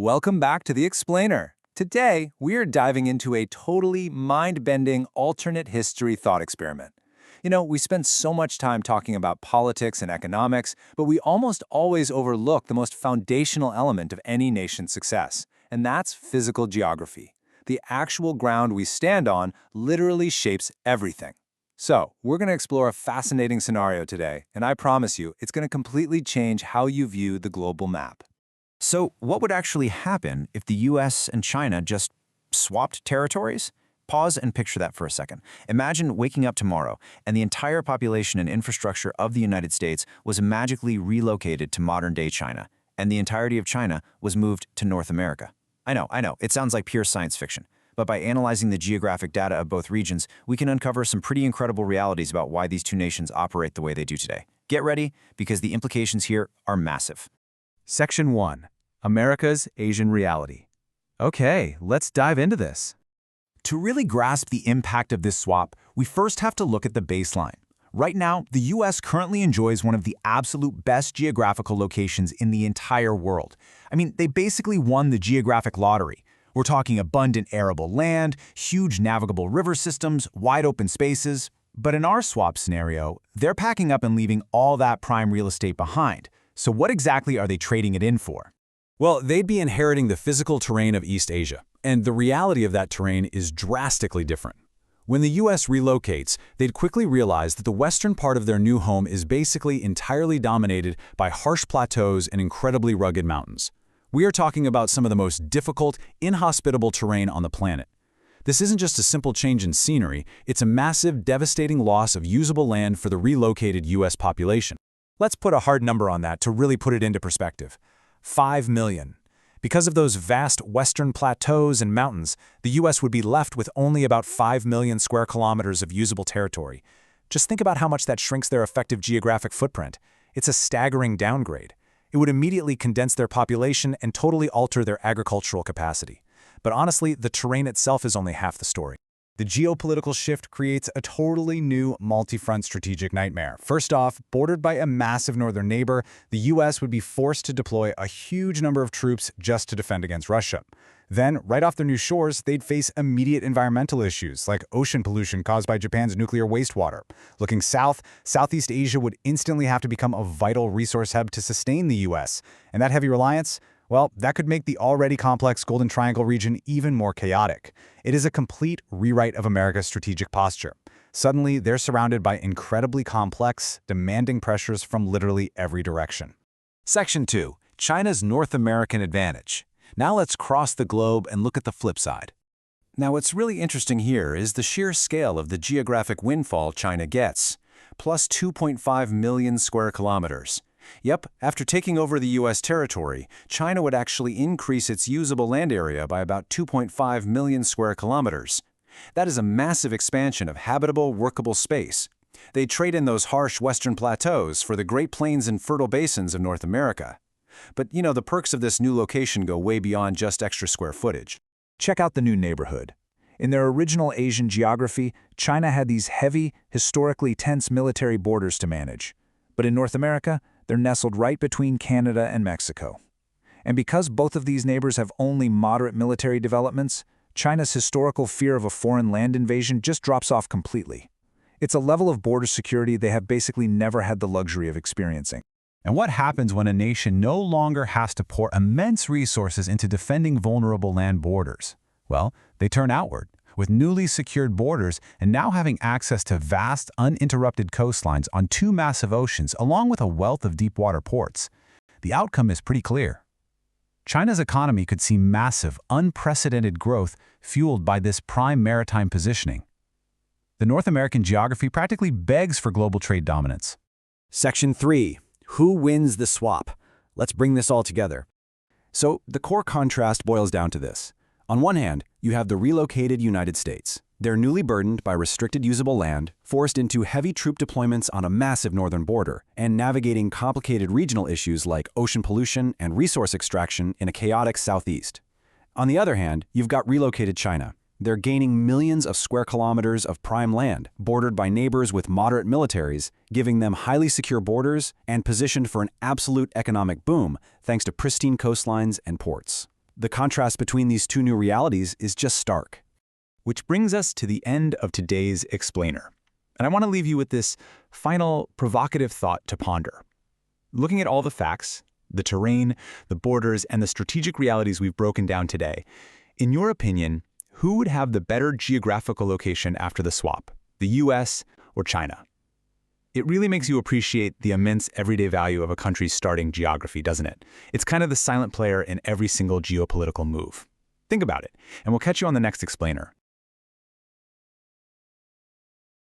Welcome back to The Explainer. Today, we are diving into a totally mind-bending alternate history thought experiment. We spend so much time talking about politics and economics, but we almost always overlook the most foundational element of any nation's success, and that's physical geography. The actual ground we stand on literally shapes everything. So, we're going to explore a fascinating scenario today, and I promise you, it's going to completely change how you view the global map. So, what would actually happen if the US and China just swapped territories? Pause and picture that for a second. Imagine waking up tomorrow and the entire population and infrastructure of the United States was magically relocated to modern-day China, and the entirety of China was moved to North America. I know, it sounds like pure science fiction, but by analyzing the geographic data of both regions, we can uncover some pretty incredible realities about why these two nations operate the way they do today. Get ready, because the implications here are massive. Section 1. America's Asian Reality. Okay, let's dive into this. To really grasp the impact of this swap, we first have to look at the baseline. Right now, the US currently enjoys one of the absolute best geographical locations in the entire world. They basically won the geographic lottery. We're talking abundant arable land, huge navigable river systems, wide open spaces. But in our swap scenario, they're packing up and leaving all that prime real estate behind. So what exactly are they trading it in for? Well, they'd be inheriting the physical terrain of East Asia, and the reality of that terrain is drastically different. When the US relocates, they'd quickly realize that the western part of their new home is basically entirely dominated by harsh plateaus and incredibly rugged mountains. We are talking about some of the most difficult, inhospitable terrain on the planet. This isn't just a simple change in scenery, it's a massive, devastating loss of usable land for the relocated US population. Let's put a hard number on that to really put it into perspective. 5 million. Because of those vast western plateaus and mountains, the US would be left with only about 5 million square kilometers of usable territory. Just think about how much that shrinks their effective geographic footprint. It's a staggering downgrade. It would immediately condense their population and totally alter their agricultural capacity. But honestly, the terrain itself is only half the story. The geopolitical shift creates a totally new multi-front strategic nightmare. First off, bordered by a massive northern neighbor, the US would be forced to deploy a huge number of troops just to defend against Russia. Then, right off their new shores, they'd face immediate environmental issues like ocean pollution caused by Japan's nuclear wastewater. Looking south, Southeast Asia would instantly have to become a vital resource hub to sustain the US. And that heavy reliance? Well, that could make the already complex Golden Triangle region even more chaotic. It is a complete rewrite of America's strategic posture. Suddenly, they're surrounded by incredibly complex, demanding pressures from literally every direction. Section 2. China's North American Advantage. Now let's cross the globe and look at the flip side. Now what's really interesting here is the sheer scale of the geographic windfall China gets. Plus 2.5 million square kilometers. Yep, after taking over the US territory, China would actually increase its usable land area by about 2.5 million square kilometers. That is a massive expansion of habitable, workable space. They trade in those harsh western plateaus for the Great Plains and fertile basins of North America. But the perks of this new location go way beyond just extra square footage. Check out the new neighborhood. In their original Asian geography, China had these heavy, historically tense military borders to manage. But in North America, they're nestled right between Canada and Mexico. And because both of these neighbors have only moderate military developments, China's historical fear of a foreign land invasion just drops off completely. It's a level of border security they have basically never had the luxury of experiencing. And what happens when a nation no longer has to pour immense resources into defending vulnerable land borders? Well, they turn outward, with newly secured borders and now having access to vast, uninterrupted coastlines on two massive oceans along with a wealth of deep-water ports. The outcome is pretty clear. China's economy could see massive, unprecedented growth fueled by this prime maritime positioning. The North American geography practically begs for global trade dominance. Section 3. Who wins the swap? Let's bring this all together. So, the core contrast boils down to this. On one hand, you have the relocated United States. They're newly burdened by restricted usable land, forced into heavy troop deployments on a massive northern border, and navigating complicated regional issues like ocean pollution and resource extraction in a chaotic southeast. On the other hand, you've got relocated China. They're gaining millions of square kilometers of prime land, bordered by neighbors with moderate militaries, giving them highly secure borders and positioned for an absolute economic boom thanks to pristine coastlines and ports. The contrast between these two new realities is just stark. Which brings us to the end of today's Explainer. And I want to leave you with this final provocative thought to ponder. Looking at all the facts, the terrain, the borders, and the strategic realities we've broken down today, in your opinion, who would have the better geographical location after the swap, the US or China? It really makes you appreciate the immense everyday value of a country's starting geography, doesn't it? It's kind of the silent player in every single geopolitical move. Think about it, and we'll catch you on the next Explainer.